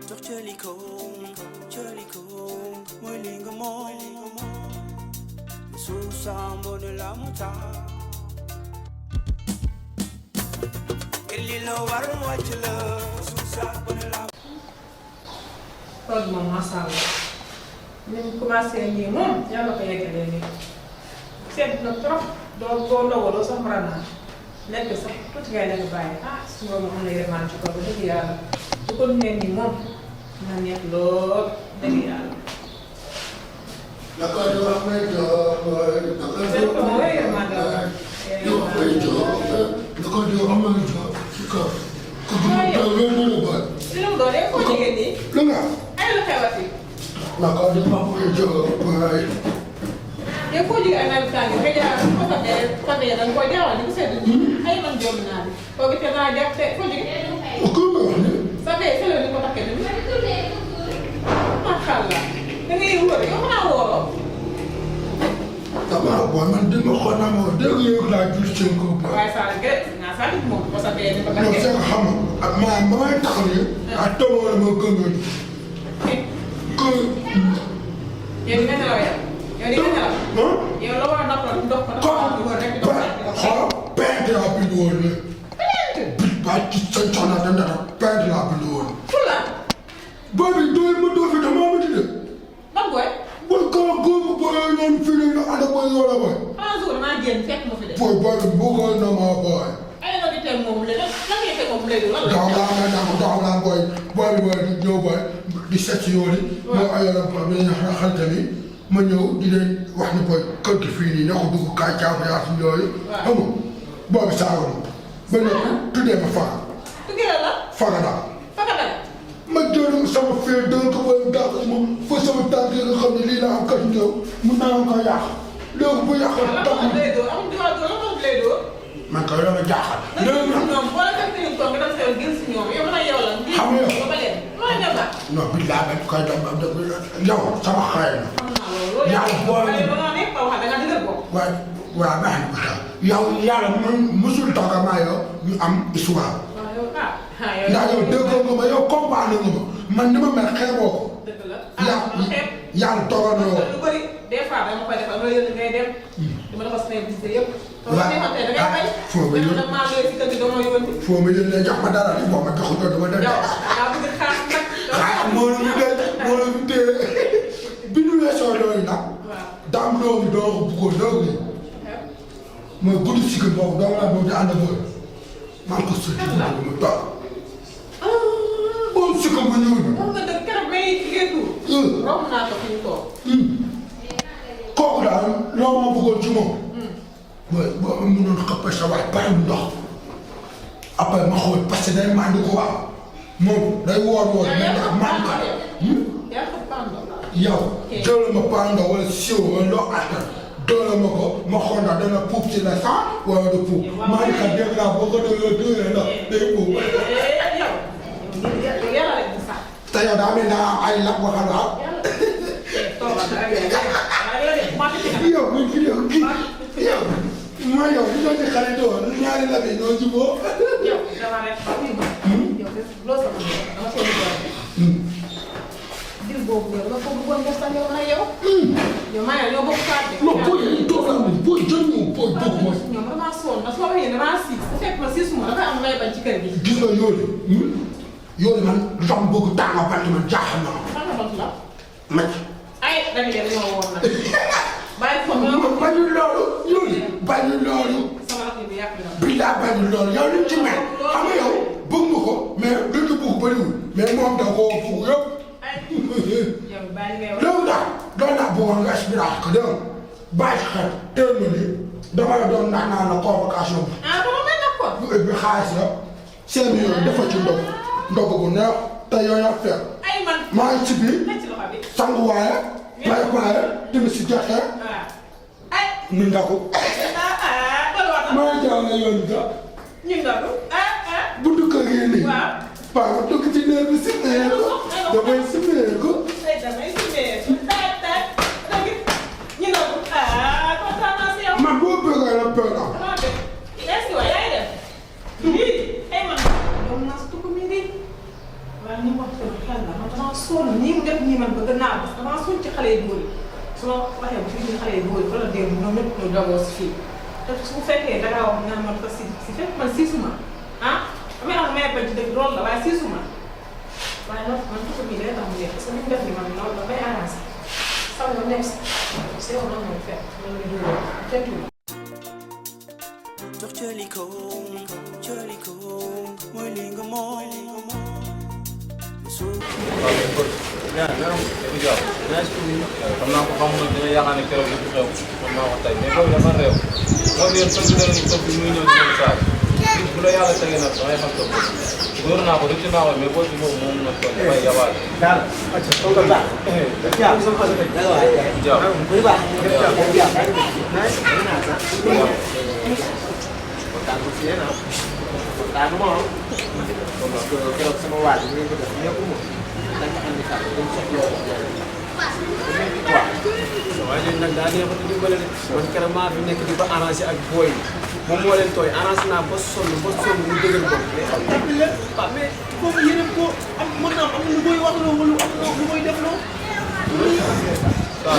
Doch Jellico, mooy li nga moom sous sambo de la montagne li la war wàcc la sous sambo de la toog moom macha allah ni mu commencé nii moom yàlla ko yeggalee nii seet na trop doo boo ndogoo sax mën naa lekk sax tuuti ngay lekk bàyyi su ma am lay remaan ci kaw ba dëgg yàlla su ko nee nii moom na neex lool dëgg yàlla. Naka di wax may jox seen ko mooy remaan dara. di wax may jox naka di wax may jox ci kaw. li mu doon rek koo jigéen nii. lu nga. ay lu xewati. naka di wax may jox waay. yow koo jigéen ay nawet tànn nga jaar ko fa da nga koy jaawal di ko seetlu nii ay man jom naa bi koo gisee naa jàpp te koo jigéen. ko nga wax ne. sa fee sële ni ko takkee nii. macha allah da ngay wóor yow xanaa wóoroo. damaa booy man dégg nga xool naa ma wax dégg nga laa jur seen kaw ba. waaye saa la gërëm naa saa nit moom ko sa fee ni ko non takkee. c'est que xam nga maa ma may tax nii. ah toomoo la ma gënoon. que. yow di nga nelaw yow. yow di nga nelaw. yow la war a noppal ndox ko xool pente laa bind woon ne. ba ci sa coono dana pente laa bind woon. fula. boobu doy ma doo fi dama amati de. ban booy. booy kaw góobu booy ñoom fii nii ñu ànd ak booy yoo la booy. xanaa suba damaa génn fekk ma fi de. booy booy bi bëggoon na ma booy. ay na di teg moom léegi lan ngay teg moom léegi lan la. daaw laa may naan daaw laa booy booy bi booy di ñëw booy di seet si yoon yi. moo ayoon ak bi ñu xamante ni ma ñëw di leen wax ni booy kër gi fii nii ne ko dugg kaay caafu yaa si yooyu. waaw xam nga boobu saaga ma. ba ñëw tuddee ma Faga. tuddee la. Faga daal. Faga daal. ma jël sama fee dënk wala dàq ma fa sama tànk yi nga xam ne lii laa am kat ñëw mun naa ko yàq léegi bu yàqal tax lan lay dóor amul droit dóor lan lay dóor. man kay dama jaaxal. léegi nag ñoom boo la fekk ñu toog nga dem seen gën si ñoom yow mën a yow la. xam nga yow ba leen loo ñëw la. non bii laa bañ koy dem yow sama xarit la. xam naa loolu. yaa ngi boole waaye ba nga nekk ba wax da nga dëgër bopp. waaye waaw baax na ko tax yow yàlla musul toog a maa yow ñu am histoire. waaw yow yow. ndax yow déggoo nga ma yow comprendre nga ma man ni ma mel xeeboo ko. dëgg la yàlla toogal na yow. lu bëri des fois dama koy defal loolu yëpp ngay dem. dama defal samay visite yëpp. foo ma yónni maa ngi si kër gi dama yónni. foo ma yónni jox ma dara boo ma joxul doo dama dem. yow daa bëgg xaas nag. xaaral moo la ñu dee moo la ñu dee bi ñu weesoo loolu nag. daam loolu doo ko bëggoon loolu nii. mooy guddi si kër boobu doo la boobu di ànd ak boobu. maa ngi ko sotti mu toog. boobu si kër bu ñëw na. moom nga dëgg keroog may liggéey tuur. romb naa ko fi ñu toog. kooku daal loo ma bëggoon ci moom. booy boo ma mënoon xëppee sa waay bari mu ndox. après ma xool parce que day mànd ko waaw. moom day woor mais nag mànd ko. yaa ko pando. yow jël ma pando wala siw wala loo attan doole ma ko ma xool ndax dana puub ci la sax wala du puub. maa ngi kat dégg naa boo ko doyoo la day puub. yow yàlla rek di sax. te yow daa mel naa ay lab waxal waaw. yow muy fi yow kii yow mooy yow li doon di xale doon ñaari lab yi ñoo jubóo. yow dama rek ba muy ma. yow loo sama dama seen i dil boobu yow nga ko bëggoon def sax yow ak yow. yow maa ngi ñoo bokk saa bi. non booy yi toog naa ne booy jël ñu booy bëgg ma. ñoom damaa sonn ndax soo waxee damaa siis su fekk ma siis ma dafa am may bañ ci kër gi. gis nga yoolu. yoolu man lu tax mu bëgg tàng bant man jaaxal na ma. fan la bant la. màcc. ay dañu leen ñoo woon nag. bàyyi ko ma bañu loolu yoolu bañu loolu. sama rakk bi yàq na. bilaa bañu loolu yow li mu ci mel xam nga yow bëgg nga ko mais li nga bëgg bëriwul mais moom da koo bëgg yëpp. yow bàyyi ngay wax. loolu daal doon naa bëggoon nga expliqué ko dégg nga bàyyi ci xel teel ma ni dama la doon naan naa la convocation bi. ah ba ma mel nag kon. bu ëpp xaalis la 5 millions dafa ci ndog bu neex te yow yaa fekk. ay man. maa ngi ci biir nekk ci loxo bi. sanguwaale. may waaye tamit si joxe. ay. ñu ndaku. maa ngi jaaw na yoon bi sax. ñu ndaku. buntu kër yi nii. waaw. waaw dugg ci néeg bi simee ko. damay simee ko. damay simee ko. ñu ndaku. kontaan naa si yow. man boo bëggee la peur am. est-ce que yaay def. lii ay man. yow naa si tukku mi di. waaw ñu wax ko xel la sonn nii mu def nii man bëgg naa parce que damaa sonn ci xale yu góor yi su ma waxee bu fii xale yu góor yi wala démb ñoom ñëpp ñu dogoo si fii te su fekkee da ngaa wax nga man fa si fekk man siisuma ah damay am may bañ ci dëgg loolu la waaye siisuma waaye nag man tuuti bii day tax mu nekk parce que ni mu def nii man loolu dafay arrangé xam nga nekk si yow nag moom fekk loolu la dugg fekk jox cëliko mooy li nga moom xam naa ko xamul nag dina yaakaar ne keroog li fi xew xam naa ko tey mais boobu dafa réew boobu yéen toog dara ñu toog bi muy ñëw ci même saa bu la yàlla tegee nag damay xam toog dóor naa ko rëcc naa ko mais boo ci boobu moom na toog dafay yabaale waaye ñun nag daa neexut a dimbale de man keroog maa fi nekk di ba arrangé ak booy yi moom moo leen tooy arrangé naa ba sonn mu dëgër bopp mais xam nga leen waaw mais foofu yéen ko am mën naa am lu koy wax loo wala am lu koy def loo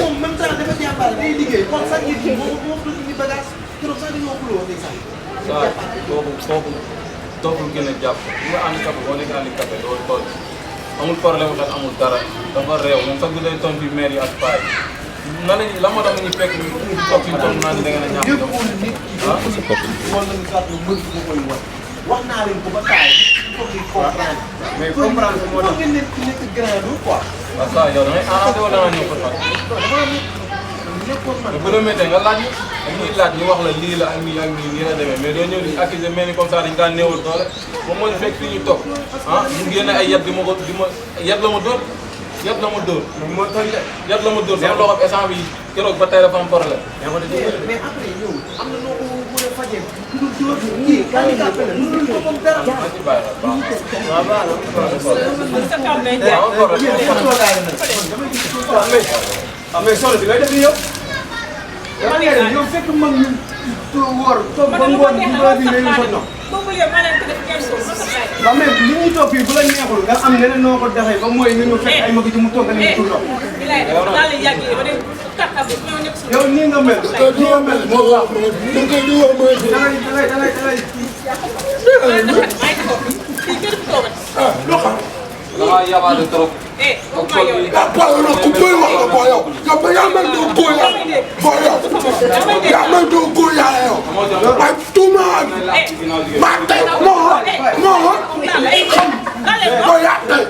moom même temps dafa jàppale day liggéey kon sax yéen ñi moo ko indi bagage keroog sax dañoo xuloo day sax kooku toogul gën a jàpp bu nga handicapé boo nekk handicapé doo tool amul problème xel amul dara dafa réew moom sax bu dee toon fi maire yi ak paa yi na lañ la ma tax ñu fekk ñu toog fi toog naa ne da ngeen a ñàkk yëpp nit woon nañu sax lu mën ko koy wax wax naa leen ko ba taay il faut que comprendre mais comprendre ko moo tax ngeen nekk grand du quoi waaw ça yow da ngay arrangé wala da nga ñëw ko fat bu la méttee nga laaj dañuy laaj ñu wax la lii la ak nii nii la demee mais doo ñëw di accuser mel ni comme ça dañu daan néewal doole moom moo ñu fekk fi ñu toog ah mu génne ay yat yat la ma dóor yat la ma dóor moo tax yat la ma dóor sama loxo essence bi keroog ba tey dafa am problème mais après yow am na noo ko mën a fajee du dóor kii handicapé la du ko moom dara ma ci bàyyi la baax mais solo bi ngay def ni yow yow fekk mag ñu wóor toog ba ngoon bi ba bi lay sonn waaw mais li ñuy toog fii bu la neexul nga am leneen noo ko defee ba mooy nga ñu fekk ay mag ji mu toog nga leen tur yow nii nga mel nii nga mel moo wax ma da nga koy di wax mooy loo xam damaa yabaate trop ah booy nag ku bëri wax la booy yow yow ba yaa mel doo góor yaa booy yow yaa mel doo góor yaa yow waaye tuuma maa tey moo xam booy yaa tey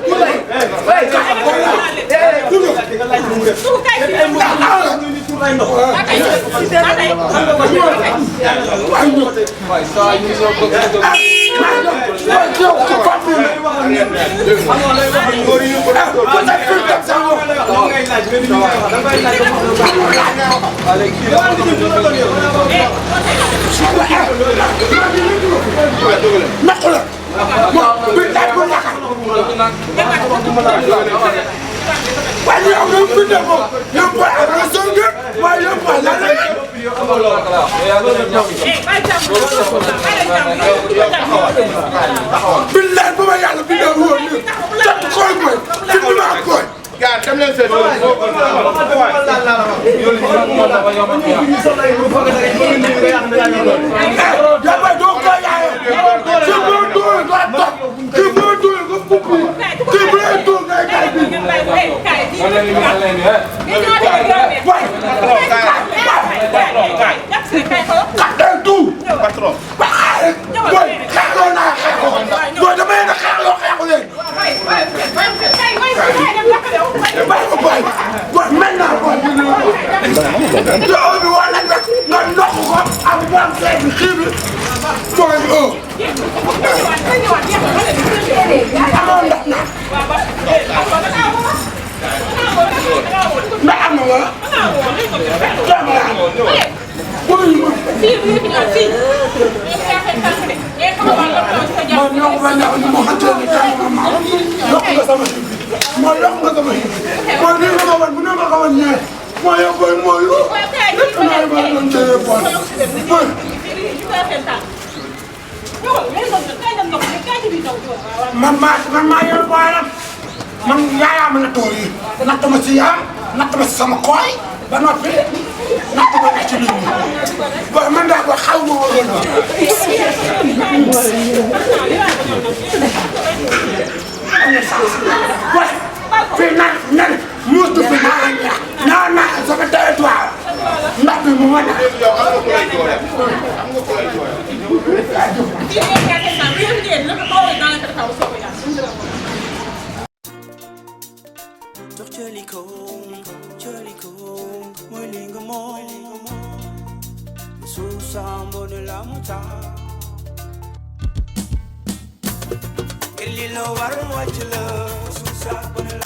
waaye yow nga fi ne ko yow booy am na soo ngeen waaye yow booy lan la billaay ba ma yàlla bindee woon nii jot koy mooy fi mu maa koy. gaa dem leen seen damay doo ko yaayoo kii boo dóor nga toog kii boo dóor nga bubbi kii bu lay dóor ngay kay bi kattan tout patron boy xeexloo naa xeexloo boy dama leen a xeexloo xeexu leen bàyyi ko boy boy maintenant boy yow bi wala nga ndox ko ak boom seet bi xii bi boy oh amoon ndox na ndax am na wala man ñoo ko bañ a wax ni mu xamante ne jàng nga ma yokk nga sama mooy yokk nga sama mooy nii nga ma wan bu ne ma ko wan ñaar mooy yow booy mooy yoo lépp naa yi ma doon jëlee bon mooy man maa yor booyam man yaayaa ma nattoo yi natt ma si yaam natt ma si sama kooy ba noppi natt ma nekk ci nit ñi booy man daal ba xaw ma woon booy fii nan muus du fi naa sama territoire ndax bi mu mën a. Jox Jëliko mooy li nga moom suuf sambo de la montagne li la war wàcc la suuf sambo de la